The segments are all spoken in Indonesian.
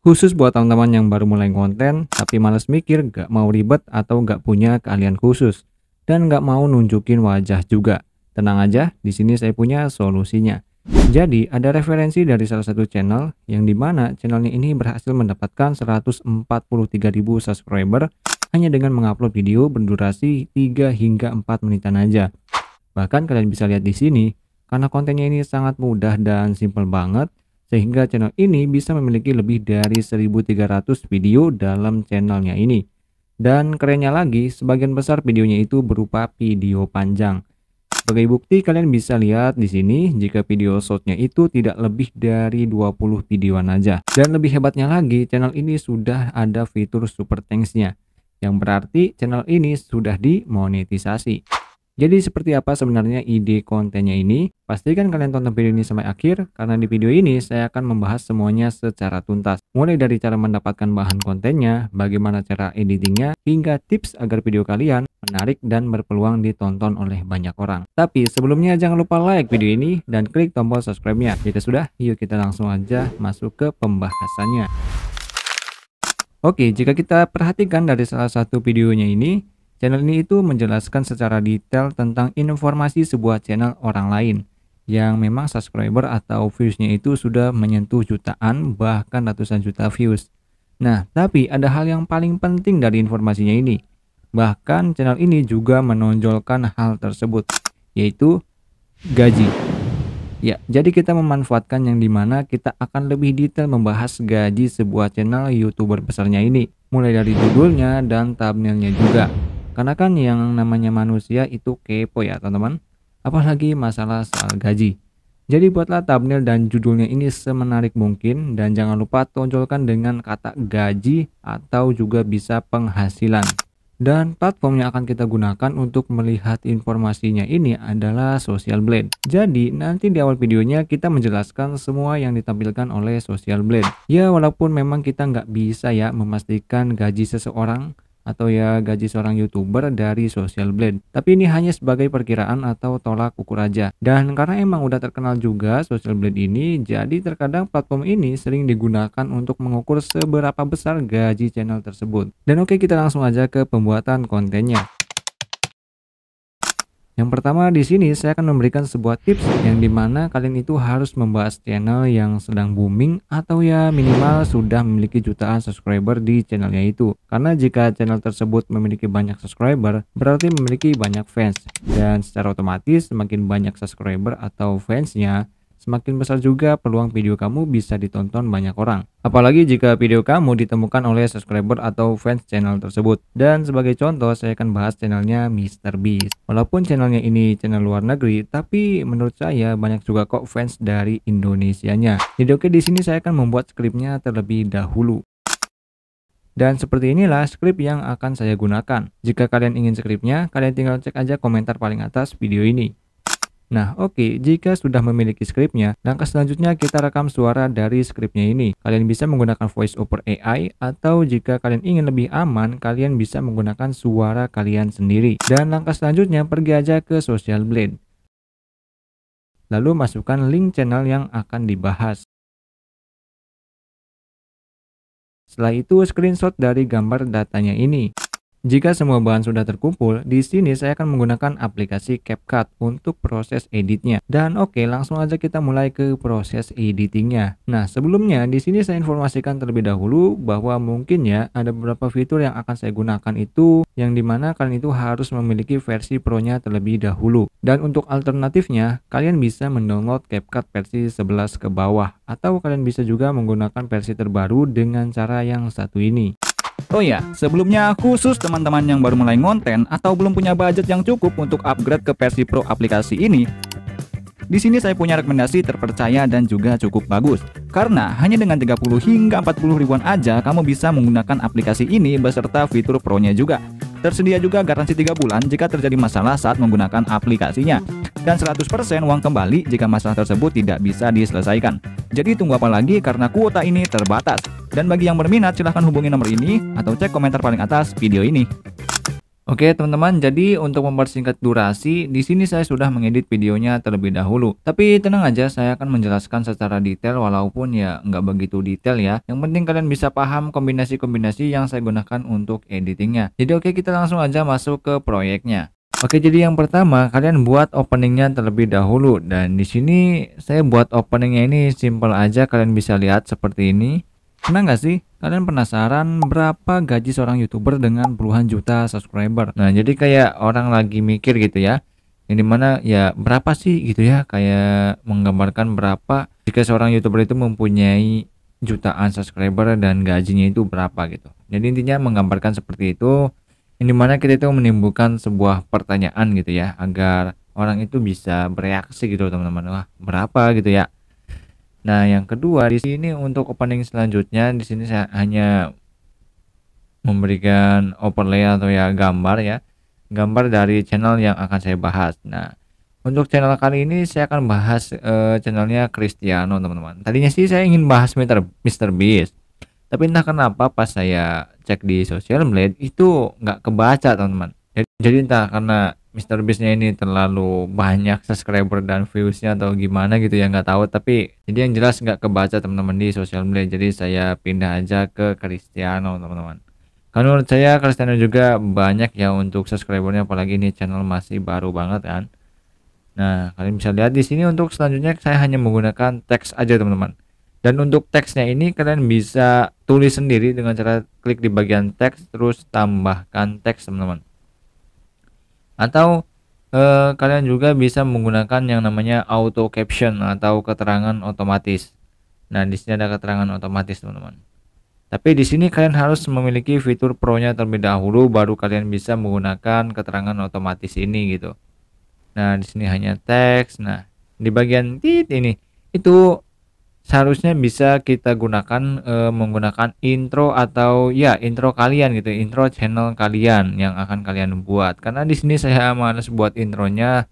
Khusus buat teman-teman yang baru mulai konten, tapi males mikir, gak mau ribet atau gak punya keahlian khusus, dan gak mau nunjukin wajah juga. Tenang aja, di sini saya punya solusinya. Jadi, ada referensi dari salah satu channel, yang dimana channelnya ini berhasil mendapatkan 143.000 subscriber hanya dengan mengupload video berdurasi 3 hingga 4 menitan aja. Bahkan kalian bisa lihat di sini, karena kontennya ini sangat mudah dan simple banget, sehingga channel ini bisa memiliki lebih dari 1.300 video dalam channelnya ini. Dan kerennya lagi, sebagian besar videonya itu berupa video panjang. Sebagai bukti, kalian bisa lihat di sini jika video shortnya itu tidak lebih dari 20 videoan aja. Dan lebih hebatnya lagi, channel ini sudah ada fitur super thanks-nya, yang berarti channel ini sudah dimonetisasi. Jadi seperti apa sebenarnya ide kontennya ini? Pastikan kalian tonton video ini sampai akhir, karena di video ini saya akan membahas semuanya secara tuntas. Mulai dari cara mendapatkan bahan kontennya, bagaimana cara editingnya, hingga tips agar video kalian menarik dan berpeluang ditonton oleh banyak orang. Tapi sebelumnya jangan lupa like video ini dan klik tombol subscribe-nya. Jika sudah, yuk kita langsung aja masuk ke pembahasannya. Oke, jika kita perhatikan dari salah satu videonya ini, channel ini itu menjelaskan secara detail tentang informasi sebuah channel orang lain yang memang subscriber atau viewsnya itu sudah menyentuh jutaan bahkan ratusan juta views. Nah, tapi ada hal yang paling penting dari informasinya ini. Bahkan channel ini juga menonjolkan hal tersebut, yaitu gaji. Ya, jadi kita memanfaatkan yang dimana kita akan lebih detail membahas gaji sebuah channel YouTuber besarnya ini, mulai dari judulnya dan thumbnailnya juga. Karena kan yang namanya manusia itu kepo ya teman-teman, apalagi masalah soal gaji. Jadi buatlah thumbnail dan judulnya ini semenarik mungkin, dan jangan lupa tonjolkan dengan kata gaji atau juga bisa penghasilan. Dan platform yang akan kita gunakan untuk melihat informasinya ini adalah Social Blade. Jadi nanti di awal videonya kita menjelaskan semua yang ditampilkan oleh Social Blade. Ya, walaupun memang kita nggak bisa ya memastikan gaji seseorang atau ya gaji seorang YouTuber dari Social Blade, tapi ini hanya sebagai perkiraan atau tolak ukur aja. Dan karena emang udah terkenal juga Social Blade ini, jadi terkadang platform ini sering digunakan untuk mengukur seberapa besar gaji channel tersebut. Dan oke, kita langsung aja ke pembuatan kontennya. Yang pertama di sini saya akan memberikan sebuah tips yang dimana kalian itu harus membahas channel yang sedang booming atau ya minimal sudah memiliki jutaan subscriber di channelnya itu. Karena jika channel tersebut memiliki banyak subscriber, berarti memiliki banyak fans. Dan secara otomatis semakin banyak subscriber atau fansnya, semakin besar juga peluang video kamu bisa ditonton banyak orang. Apalagi jika video kamu ditemukan oleh subscriber atau fans channel tersebut. Dan sebagai contoh, saya akan bahas channelnya MrBeast. Walaupun channelnya ini channel luar negeri, tapi menurut saya banyak juga kok fans dari Indonesianya. Jadi oke, di sini saya akan membuat skripnya terlebih dahulu. Dan seperti inilah skrip yang akan saya gunakan. Jika kalian ingin skripnya, kalian tinggal cek aja komentar paling atas video ini. Nah oke, jika sudah memiliki skripnya, langkah selanjutnya kita rekam suara dari skripnya ini. Kalian bisa menggunakan voice over AI, atau jika kalian ingin lebih aman, kalian bisa menggunakan suara kalian sendiri. Dan langkah selanjutnya pergi aja ke Social Blade, lalu masukkan link channel yang akan dibahas. Setelah itu screenshot dari gambar datanya ini. Jika semua bahan sudah terkumpul, di sini saya akan menggunakan aplikasi CapCut untuk proses editnya. Dan oke, langsung aja kita mulai ke proses editingnya. Nah, sebelumnya di sini saya informasikan terlebih dahulu bahwa mungkin ya ada beberapa fitur yang akan saya gunakan itu yang dimana kalian itu harus memiliki versi Pro-nya terlebih dahulu. Dan untuk alternatifnya, kalian bisa mendownload CapCut versi 11 ke bawah, atau kalian bisa juga menggunakan versi terbaru dengan cara yang satu ini. Oh ya, sebelumnya khusus teman-teman yang baru mulai ngonten atau belum punya budget yang cukup untuk upgrade ke versi Pro aplikasi ini, di sini saya punya rekomendasi terpercaya dan juga cukup bagus. Karena hanya dengan 30 hingga 40 ribuan aja kamu bisa menggunakan aplikasi ini beserta fitur Pro-nya juga. Tersedia juga garansi 3 bulan jika terjadi masalah saat menggunakan aplikasinya. Dan 100% uang kembali jika masalah tersebut tidak bisa diselesaikan. Jadi tunggu apa lagi, karena kuota ini terbatas. Dan bagi yang berminat silahkan hubungi nomor ini atau cek komentar paling atas video ini. Oke teman-teman, jadi untuk mempersingkat durasi, di sini saya sudah mengedit videonya terlebih dahulu. Tapi tenang aja, saya akan menjelaskan secara detail walaupun ya nggak begitu detail ya. Yang penting kalian bisa paham kombinasi-kombinasi yang saya gunakan untuk editingnya. Jadi oke, kita langsung aja masuk ke proyeknya. Oke, jadi yang pertama kalian buat openingnya terlebih dahulu, dan di sini saya buat openingnya ini simple aja, kalian bisa lihat seperti ini. Pernah nggak sih kalian penasaran berapa gaji seorang YouTuber dengan puluhan juta subscriber? Nah, jadi kayak orang lagi mikir gitu ya. Yang dimana ya berapa sih gitu ya, kayak menggambarkan berapa jika seorang YouTuber itu mempunyai jutaan subscriber dan gajinya itu berapa gitu. Jadi intinya menggambarkan seperti itu, yang dimana kita itu menimbulkan sebuah pertanyaan gitu ya, agar orang itu bisa bereaksi gitu teman-teman. Wah, berapa gitu ya. Nah, yang kedua di sini untuk opening selanjutnya, di sini saya hanya memberikan overlay atau ya gambar ya, gambar dari channel yang akan saya bahas. Nah, untuk channel kali ini saya akan bahas channelnya Cristiano teman-teman. Tadinya sih saya ingin bahas Mr. Beast, tapi entah kenapa pas saya cek di sosial media itu nggak kebaca teman-teman. Jadi entah karena Mr. Beast-nya ini terlalu banyak subscriber dan views-nya atau gimana gitu ya, nggak tahu, tapi jadi yang jelas nggak kebaca teman-teman di sosial media. Jadi saya pindah aja ke Cristiano teman-teman. Karena menurut saya Cristiano juga banyak ya untuk subscribernya, apalagi ini channel masih baru banget kan. Nah, kalian bisa lihat di sini untuk selanjutnya saya hanya menggunakan teks aja teman-teman. Dan untuk teksnya ini kalian bisa tulis sendiri dengan cara klik di bagian teks terus tambahkan teks teman-teman. Atau kalian juga bisa menggunakan yang namanya auto caption atau keterangan otomatis. Nah, di sini ada keterangan otomatis teman-teman. Tapi di sini kalian harus memiliki fitur pro-nya terlebih dahulu baru kalian bisa menggunakan keterangan otomatis ini gitu. Nah, di sini hanya teks. Nah, di bagian tit ini itu seharusnya bisa kita gunakan menggunakan intro atau ya intro kalian gitu, intro channel kalian yang akan kalian buat. Karena di sini saya males buat intronya,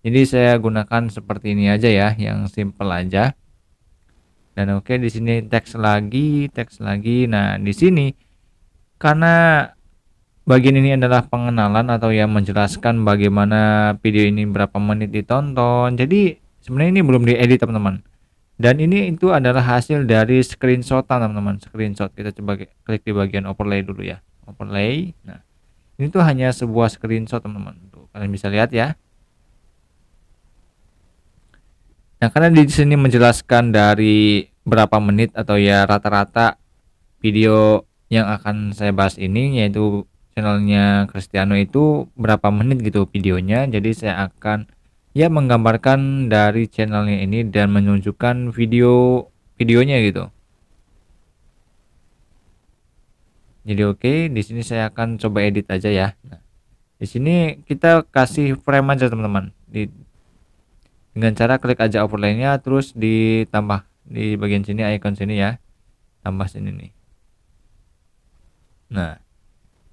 jadi saya gunakan seperti ini aja ya, yang simple aja. Dan oke, di sini teks lagi, teks lagi. Nah, di sini karena bagian ini adalah pengenalan atau ya menjelaskan bagaimana video ini berapa menit ditonton. Jadi sebenarnya ini belum diedit teman-teman. Dan ini itu adalah hasil dari screenshotan teman-teman. Screenshot, kita coba klik di bagian overlay dulu ya, overlay. Nah, ini tuh hanya sebuah screenshot teman-teman, tuh kalian bisa lihat ya. Nah, karena di sini menjelaskan dari berapa menit atau ya rata-rata video yang akan saya bahas ini, yaitu channelnya Cristiano itu berapa menit gitu videonya. Jadi saya akan ya menggambarkan dari channelnya ini dan menunjukkan videonya gitu. Jadi oke, di sini saya akan coba edit aja ya. Nah, di sini kita kasih frame aja teman-teman. Dengan cara klik aja overlay-nya terus ditambah di bagian sini icon sini ya. Tambah sini nih. Nah,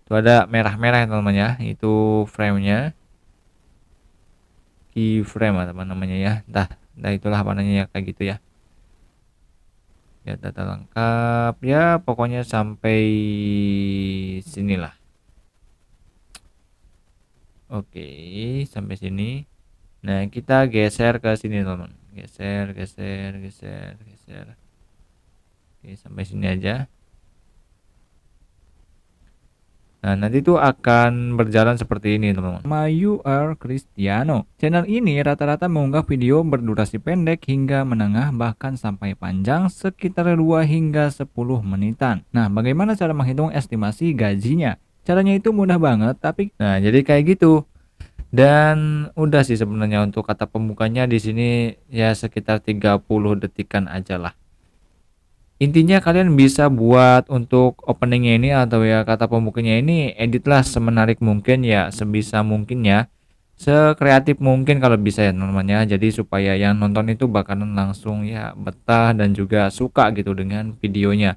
itu ada merah-merah teman-teman ya, itu frame-nya. Keyframe teman namanya ya, entah itulah apa namanya ya, kayak gitu ya. Ya, data lengkap ya, pokoknya sampai sinilah. Oke, sampai sini. Nah, kita geser ke sini teman, geser. Oke, sampai sini aja. Nah, nanti itu akan berjalan seperti ini teman-teman. You are Cristiano. Channel ini rata-rata mengunggah video berdurasi pendek hingga menengah bahkan sampai panjang sekitar 2 hingga 10 menitan. Nah, bagaimana cara menghitung estimasi gajinya? Caranya itu mudah banget, tapi nah jadi kayak gitu. Dan udah sih sebenarnya untuk kata pembukanya di sini ya sekitar 30 detikan aja lah. Intinya kalian bisa buat untuk openingnya ini atau ya kata pembukanya ini editlah semenarik mungkin ya, sebisa mungkin ya, sekreatif mungkin kalau bisa ya namanya. Jadi supaya yang nonton itu bakalan langsung ya betah dan juga suka gitu dengan videonya.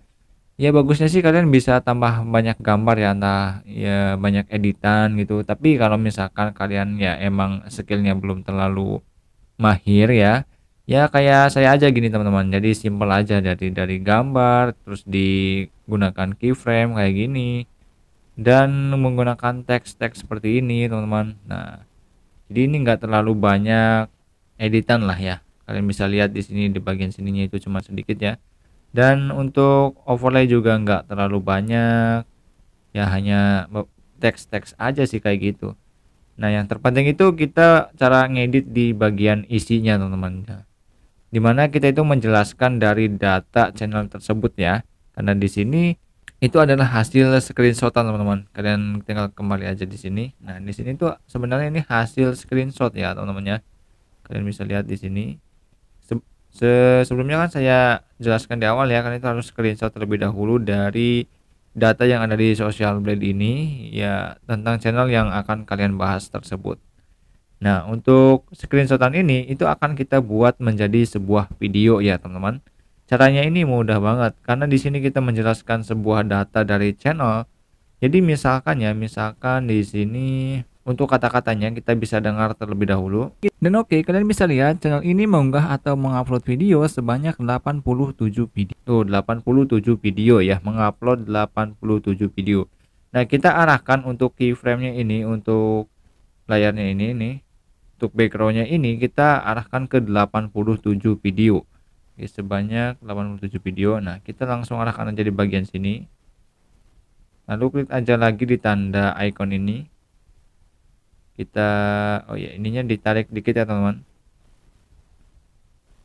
Ya bagusnya sih kalian bisa tambah banyak gambar ya, entah ya banyak editan gitu. Tapi kalau misalkan kalian ya emang skillnya belum terlalu mahir ya, ya kayak saya aja gini teman-teman. Jadi simple aja dari gambar terus digunakan keyframe kayak gini. dan menggunakan teks-teks seperti ini teman-teman. Nah, jadi ini enggak terlalu banyak editan lah ya. Kalian bisa lihat di sini di bagian sininya itu cuma sedikit ya. Dan untuk overlay juga enggak terlalu banyak. Ya hanya teks-teks aja sih kayak gitu. Nah, yang terpenting itu kita cara ngedit di bagian isinya teman-teman. Dimana kita itu menjelaskan dari data channel tersebut ya. Karena di sini itu adalah hasil screenshotan teman-teman. Kalian tinggal kembali aja di sini. Nah, di sini tuh sebenarnya ini hasil screenshot ya teman-teman ya. Kalian bisa lihat di sini. Sebelumnya kan saya jelaskan di awal ya, kan itu harus screenshot terlebih dahulu dari data yang ada di Social Blade ini ya tentang channel yang akan kalian bahas tersebut. Nah, untuk screenshotan ini itu akan kita buat menjadi sebuah video ya, teman-teman. Caranya ini mudah banget karena di sini kita menjelaskan sebuah data dari channel. Jadi misalkan di sini untuk kata-katanya kita bisa dengar terlebih dahulu. Dan oke, kalian bisa lihat channel ini mengunggah atau mengupload video sebanyak 87 video. Tuh, 87 video ya, mengupload 87 video. Nah, kita arahkan untuk keyframe-nya ini, untuk layarnya ini nih. Untuk background-nya ini kita arahkan ke 87 video. Oke, sebanyak 87 video. Nah, kita langsung arahkan aja di bagian sini. Lalu klik aja lagi di tanda icon ini. Kita oh ya, ininya ditarik dikit ya teman-teman.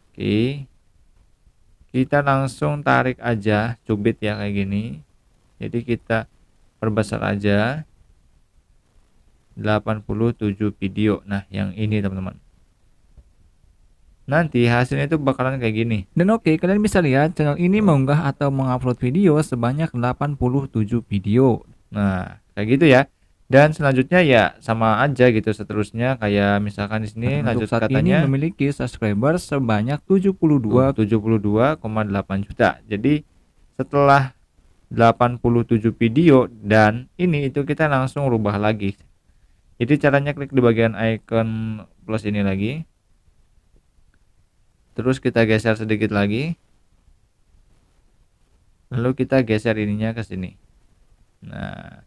Oke, kita langsung tarik aja, cubit ya kayak gini. Jadi kita perbesar aja 87 video. Nah, yang ini teman-teman, nanti hasilnya itu bakalan kayak gini. Dan oke, kalian bisa lihat channel ini mengunggah atau mengupload video sebanyak 87 video. Nah, kayak gitu ya. Dan selanjutnya ya sama aja gitu seterusnya, kayak misalkan di sini lanjut saat katanya ini memiliki subscriber sebanyak 72,8 juta. Jadi setelah 87 video dan ini itu kita langsung rubah lagi. Jadi caranya klik di bagian icon plus ini lagi. Terus kita geser sedikit lagi. Lalu kita geser ininya ke sini. Nah,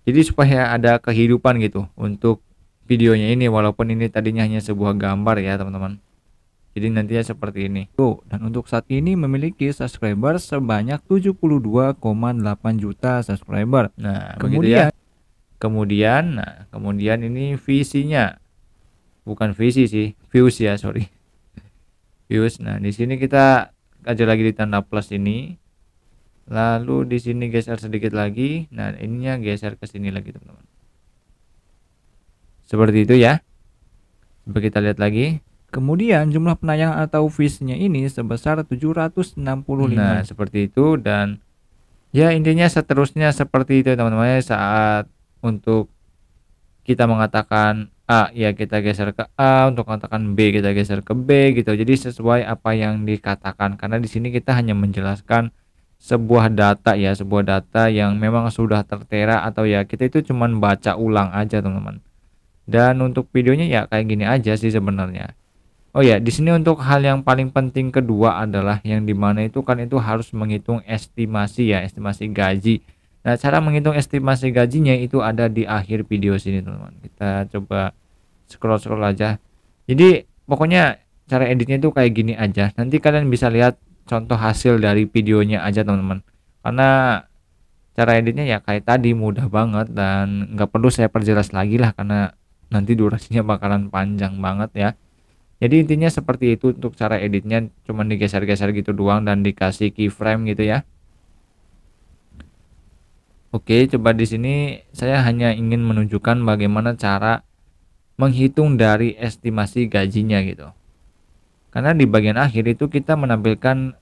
jadi supaya ada kehidupan gitu untuk videonya ini, walaupun ini tadinya hanya sebuah gambar ya teman-teman. Jadi nantinya seperti ini. Tuh, dan untuk saat ini memiliki subscriber sebanyak 72,8 juta subscriber. Nah, kemudian kemudian ini visinya. Bukan visi sih, views ya, sorry. Views. Nah, di sini kita aja lagi di tanda plus ini. Lalu di sini geser sedikit lagi. Nah, ininya geser ke sini lagi, teman-teman. Seperti itu ya. Coba kita lihat lagi. Kemudian jumlah penayang atau views-nya ini sebesar 765. Nah, seperti itu dan ya intinya seterusnya seperti itu teman-teman. Saat untuk kita mengatakan A ya kita geser ke A, untuk mengatakan B kita geser ke B gitu. Jadi sesuai apa yang dikatakan, karena di sini kita hanya menjelaskan sebuah data ya, sebuah data yang memang sudah tertera atau ya kita itu cuman baca ulang aja teman-teman. Dan untuk videonya ya kayak gini aja sih sebenarnya. Oh ya, di sini untuk hal yang paling penting kedua adalah yang dimana itu kan itu harus menghitung estimasi ya, estimasi gaji. Nah, cara menghitung estimasi gajinya itu ada di akhir video sini teman-teman. Kita coba scroll aja. Jadi pokoknya cara editnya itu kayak gini aja. Nanti kalian bisa lihat contoh hasil dari videonya aja teman-teman, karena cara editnya ya kayak tadi mudah banget dan nggak perlu saya perjelas lagi lah karena nanti durasinya bakalan panjang banget ya. Jadi intinya seperti itu untuk cara editnya, cuman digeser-geser gitu doang dan dikasih keyframe gitu ya. Oke, coba di sini saya hanya ingin menunjukkan bagaimana cara menghitung dari estimasi gajinya gitu. Karena di bagian akhir itu kita menampilkan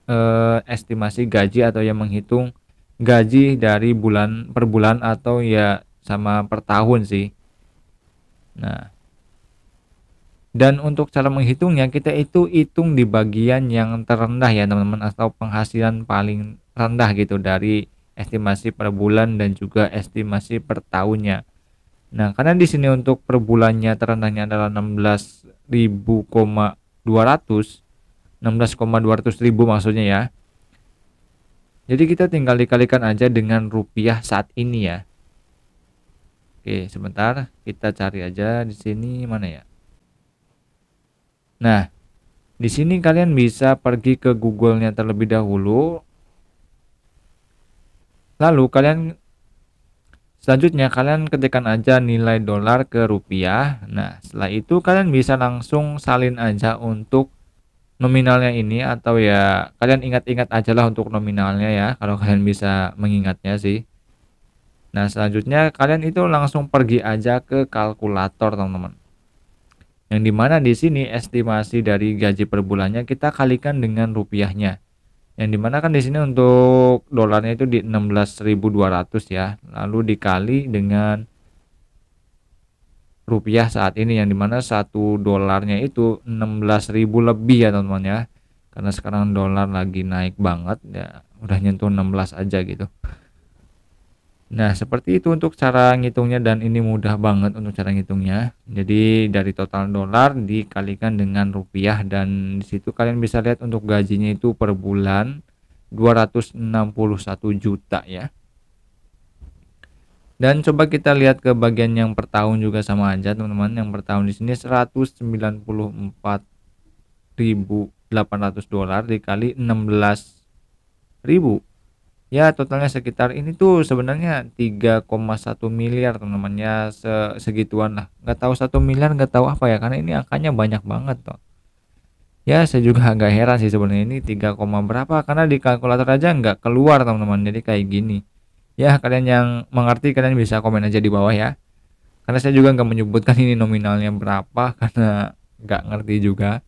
estimasi gaji atau yang menghitung gaji dari bulan per bulan atau ya sama per tahun sih. Nah, dan untuk cara menghitungnya kita itu hitung di bagian yang terendah ya teman-teman, atau penghasilan paling rendah gitu dari estimasi per bulan dan juga estimasi per tahunnya. Nah, karena di sini untuk per bulannya terendahnya adalah 16.200 maksudnya ya. Jadi kita tinggal dikalikan aja dengan rupiah saat ini ya. Oke, sebentar kita cari aja di sini mana ya. Nah, di sini kalian bisa pergi ke Google-nya terlebih dahulu. Lalu selanjutnya kalian ketikkan aja nilai dolar ke rupiah. Nah, setelah itu kalian bisa langsung salin aja untuk nominalnya ini, atau ya kalian ingat-ingat aja lah untuk nominalnya ya, kalau kalian bisa mengingatnya sih. Nah, selanjutnya kalian itu langsung pergi aja ke kalkulator, teman-teman. Yang dimana di sini estimasi dari gaji per bulannya kita kalikan dengan rupiahnya. Yang dimana kan di sini untuk dolarnya itu di 16.200 ya, lalu dikali dengan rupiah saat ini, yang dimana satu dolarnya itu 16.000 lebih ya teman-teman ya, karena sekarang dolar lagi naik banget ya, udah nyentuh 16 aja gitu. Nah, seperti itu untuk cara ngitungnya, dan ini mudah banget untuk cara ngitungnya. Jadi dari total dolar dikalikan dengan rupiah, dan di situ kalian bisa lihat untuk gajinya itu per bulan 261 juta ya. Dan coba kita lihat ke bagian yang per tahun juga sama aja teman-teman. Yang per tahun di sini 194.800 dolar dikali 16.000. Ya, totalnya sekitar ini tuh sebenarnya 3,1 miliar teman-teman ya, segituan lah. Nggak tahu 1 miliar, nggak tahu apa ya, karena ini angkanya banyak banget toh. Ya, saya juga agak heran sih sebenarnya ini 3, berapa, karena di kalkulator aja nggak keluar teman-teman. Jadi kayak gini. Ya, kalian yang mengerti kalian bisa komen aja di bawah ya. Karena saya juga nggak menyebutkan ini nominalnya berapa karena nggak ngerti juga.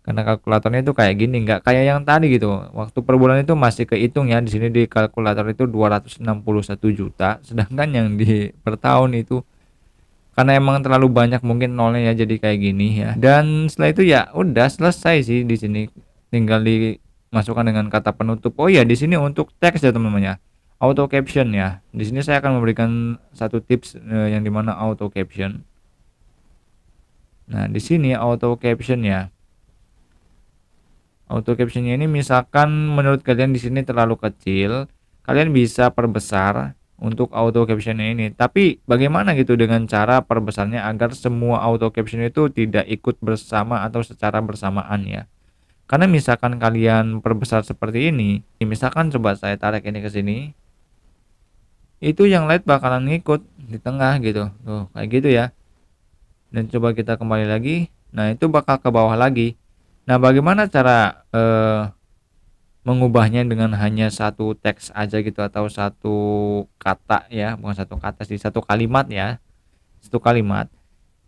Karena kalkulatornya itu kayak gini, nggak kayak yang tadi gitu. Waktu per bulan itu masih kehitung ya. Di sini di kalkulator itu 261 juta, sedangkan yang di per tahun itu karena emang terlalu banyak mungkin nolnya ya, jadi kayak gini ya. Dan setelah itu ya udah selesai sih di sini. Tinggal dimasukkan dengan kata penutup. Oh ya, di sini untuk teks ya teman-teman ya. Auto caption ya. Di sini saya akan memberikan satu tips yang dimana auto caption. Nah, di sini auto caption ya. Auto captionnya ini misalkan menurut kalian di sini terlalu kecil, kalian bisa perbesar untuk auto captionnya ini. Tapi bagaimana gitu dengan cara perbesarnya agar semua auto caption itu tidak ikut bersama atau secara bersamaan ya. Karena misalkan kalian perbesar seperti ini, misalkan coba saya tarik ini ke sini, itu yang lain bakalan ngikut di tengah gitu. Tuh, kayak gitu ya. Dan coba kita kembali lagi. Nah, itu bakal ke bawah lagi. Nah, bagaimana cara mengubahnya dengan hanya satu teks aja gitu, atau satu kata ya, bukan satu kata sih, satu kalimat ya, satu kalimat.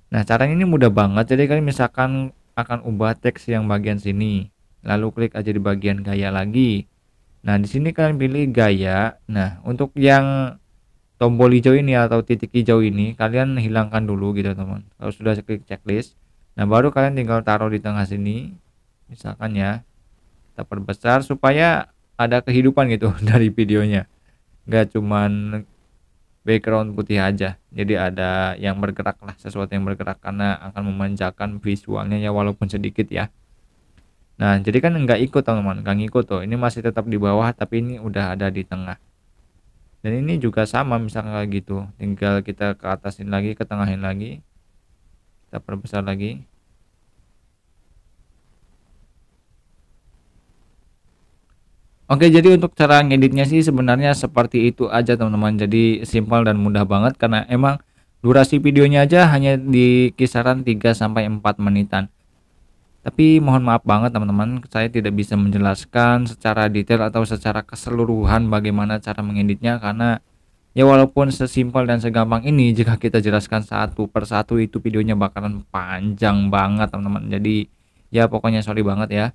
Nah, caranya ini mudah banget. Jadi kalian misalkan akan ubah teks yang bagian sini, lalu klik aja di bagian gaya lagi. Nah, di sini kalian pilih gaya. Nah, untuk yang tombol hijau ini atau titik hijau ini kalian hilangkan dulu gitu teman. Kalau sudah klik checklist, nah baru kalian tinggal taruh di tengah sini misalkan ya, kita perbesar supaya ada kehidupan gitu dari videonya, nggak cuman background putih aja, jadi ada yang bergerak lah, sesuatu yang bergerak, karena akan memanjakan visualnya ya walaupun sedikit ya. Nah, jadi kan nggak ikut teman-teman, nggak ngikut tuh, ini masih tetap di bawah tapi ini udah ada di tengah. Dan ini juga sama misalkan kayak gitu, tinggal kita ke atasin lagi, ke tengahin lagi, kita perbesar lagi. Oke, jadi untuk cara ngeditnya sih sebenarnya seperti itu aja teman-teman. Jadi simpel dan mudah banget, karena emang durasi videonya aja hanya di kisaran 3 sampai 4 menitan. Tapi mohon maaf banget teman-teman, saya tidak bisa menjelaskan secara detail atau secara keseluruhan bagaimana cara mengeditnya, karena ya walaupun sesimpel dan segampang ini, jika kita jelaskan satu per satu itu videonya bakalan panjang banget teman-teman. Jadi ya pokoknya sorry banget ya.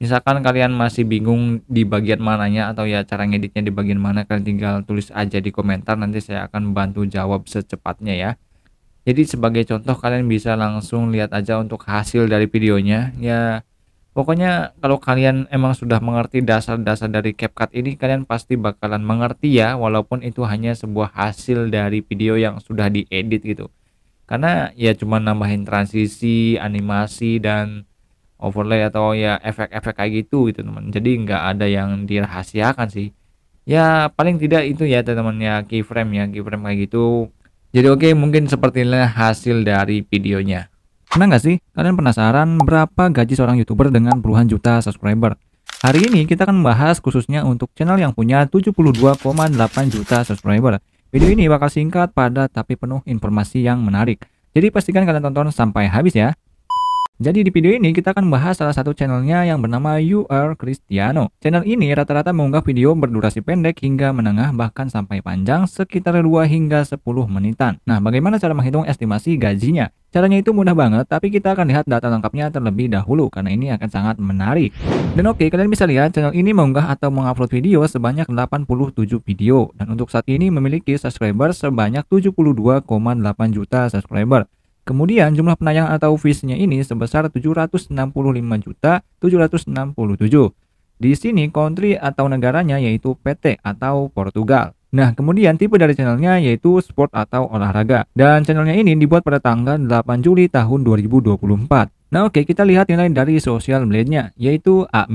Misalkan kalian masih bingung di bagian mananya atau ya cara ngeditnya di bagian mana, kalian tinggal tulis aja di komentar, nanti saya akan bantu jawab secepatnya ya. Jadi sebagai contoh kalian bisa langsung lihat aja untuk hasil dari videonya ya. Pokoknya kalau kalian emang sudah mengerti dasar-dasar dari CapCut ini, kalian pasti bakalan mengerti ya, walaupun itu hanya sebuah hasil dari video yang sudah diedit gitu. Karena ya cuma nambahin transisi, animasi, dan overlay atau ya efek-efek kayak gitu teman. Jadi nggak ada yang dirahasiakan sih. Ya paling tidak itu ya teman-teman ya, keyframe kayak gitu Jadi oke, mungkin seperti inilah hasil dari videonya. Pernah nggak sih kalian penasaran berapa gaji seorang YouTuber dengan puluhan juta subscriber? Hari ini kita akan membahas khususnya untuk channel yang punya 72,8 juta subscriber. Video ini bakal singkat, padat, tapi penuh informasi yang menarik. Jadi pastikan kalian tonton sampai habis ya. Jadi di video ini kita akan membahas salah satu channelnya yang bernama You Are Cristiano. Channel ini rata-rata mengunggah video berdurasi pendek hingga menengah bahkan sampai panjang sekitar 2 hingga 10 menitan. Nah, bagaimana cara menghitung estimasi gajinya? Caranya itu mudah banget, tapi kita akan lihat data lengkapnya terlebih dahulu karena ini akan sangat menarik. Dan oke, kalian bisa lihat channel ini mengunggah atau mengupload video sebanyak 87 video dan untuk saat ini memiliki subscriber sebanyak 72,8 juta subscriber. Kemudian jumlah penayangan atau views-nya ini sebesar 765.767. Di sini country atau negaranya yaitu PT atau Portugal. Nah, kemudian tipe dari channelnya yaitu sport atau olahraga. Dan channelnya ini dibuat pada tanggal 8 Juli tahun 2024. Nah, oke, kita lihat nilai dari social blade-nya yaitu A-.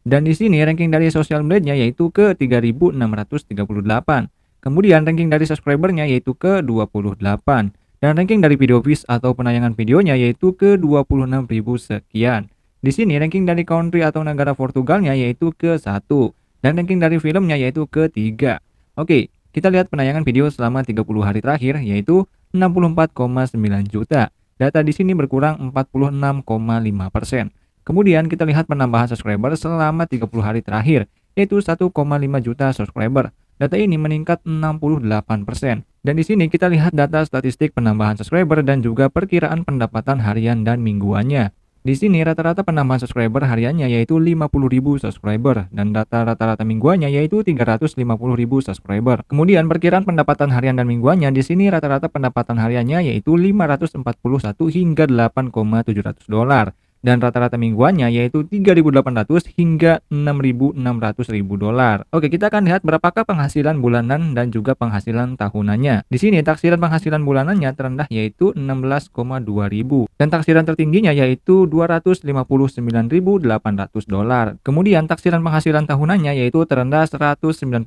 Dan di sini ranking dari social blade-nya yaitu ke 3638. Kemudian ranking dari subscriber-nya yaitu ke 28. Dan ranking dari video views atau penayangan videonya yaitu ke 26.000 sekian. Di sini ranking dari country atau negara Portugalnya yaitu ke 1. Dan ranking dari filmnya yaitu ke 3. Oke, kita lihat penayangan video selama 30 hari terakhir yaitu 64,9 juta. Data di sini berkurang 46,5%. Kemudian kita lihat penambahan subscriber selama 30 hari terakhir yaitu 1,5 juta subscriber. Data ini meningkat 68%. Dan di sini kita lihat data statistik penambahan subscriber dan juga perkiraan pendapatan harian dan mingguannya. Di sini rata-rata penambahan subscriber hariannya yaitu 50.000 subscriber dan data rata-rata mingguannya yaitu 350.000 subscriber. Kemudian perkiraan pendapatan harian dan mingguannya di sini rata-rata pendapatan hariannya yaitu 541 hingga 8,700 dolar. Dan rata-rata mingguannya yaitu 3.800 hingga 6.600.000 dolar. Oke, kita akan lihat berapakah penghasilan bulanan dan juga penghasilan tahunannya. Di sini taksiran penghasilan bulanannya terendah yaitu 16,2 ribu dan taksiran tertingginya yaitu 259.800 dolar. Kemudian taksiran penghasilan tahunannya yaitu terendah 194.800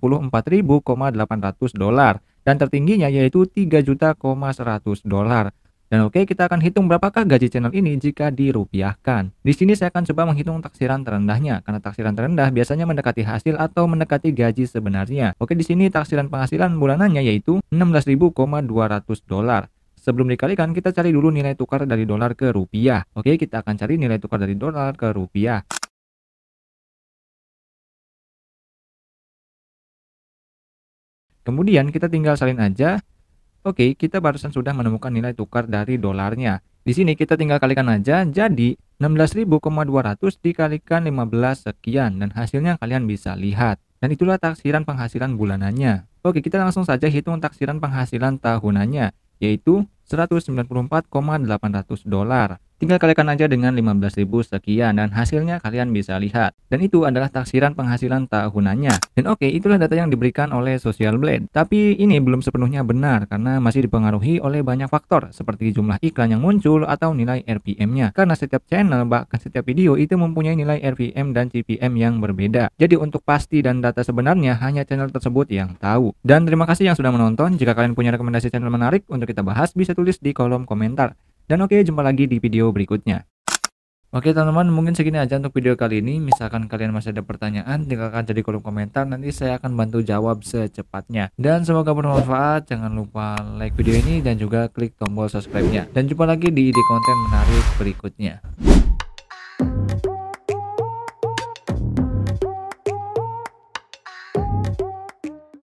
dolar dan tertingginya yaitu 3.100.000 dolar. Dan oke, kita akan hitung berapakah gaji channel ini jika dirupiahkan. Di sini saya akan coba menghitung taksiran terendahnya, karena taksiran terendah biasanya mendekati hasil atau mendekati gaji sebenarnya. Oke, di sini taksiran penghasilan bulanannya yaitu 16.200 dolar. Sebelum dikalikan, kita cari dulu nilai tukar dari dolar ke rupiah. Oke, kita akan cari nilai tukar dari dolar ke rupiah. Kemudian kita tinggal salin aja. Oke, kita barusan sudah menemukan nilai tukar dari dolarnya. Di sini kita tinggal kalikan aja, jadi 16.200 dikalikan 15 sekian dan hasilnya kalian bisa lihat. Dan itulah taksiran penghasilan bulanannya. Oke, kita langsung saja hitung taksiran penghasilan tahunannya, yaitu 194,800 dolar. Tinggal kalikan aja dengan 15.000 sekian dan hasilnya kalian bisa lihat. Dan itu adalah taksiran penghasilan tahunannya. Dan oke, itulah data yang diberikan oleh Social Blade. Tapi ini belum sepenuhnya benar karena masih dipengaruhi oleh banyak faktor seperti jumlah iklan yang muncul atau nilai RPM-nya. Karena setiap channel bahkan setiap video itu mempunyai nilai RPM dan CPM yang berbeda. Jadi untuk pasti dan data sebenarnya hanya channel tersebut yang tahu. Dan terima kasih yang sudah menonton. Jika kalian punya rekomendasi channel menarik untuk kita bahas bisa tulis di kolom komentar. Dan oke, jumpa lagi di video berikutnya. Oke teman-teman, mungkin segini aja untuk video kali ini. Misalkan kalian masih ada pertanyaan, tinggalkan di kolom komentar. Nanti saya akan bantu jawab secepatnya. Dan semoga bermanfaat. Jangan lupa like video ini dan juga klik tombol subscribe-nya. Dan jumpa lagi di ide konten menarik berikutnya.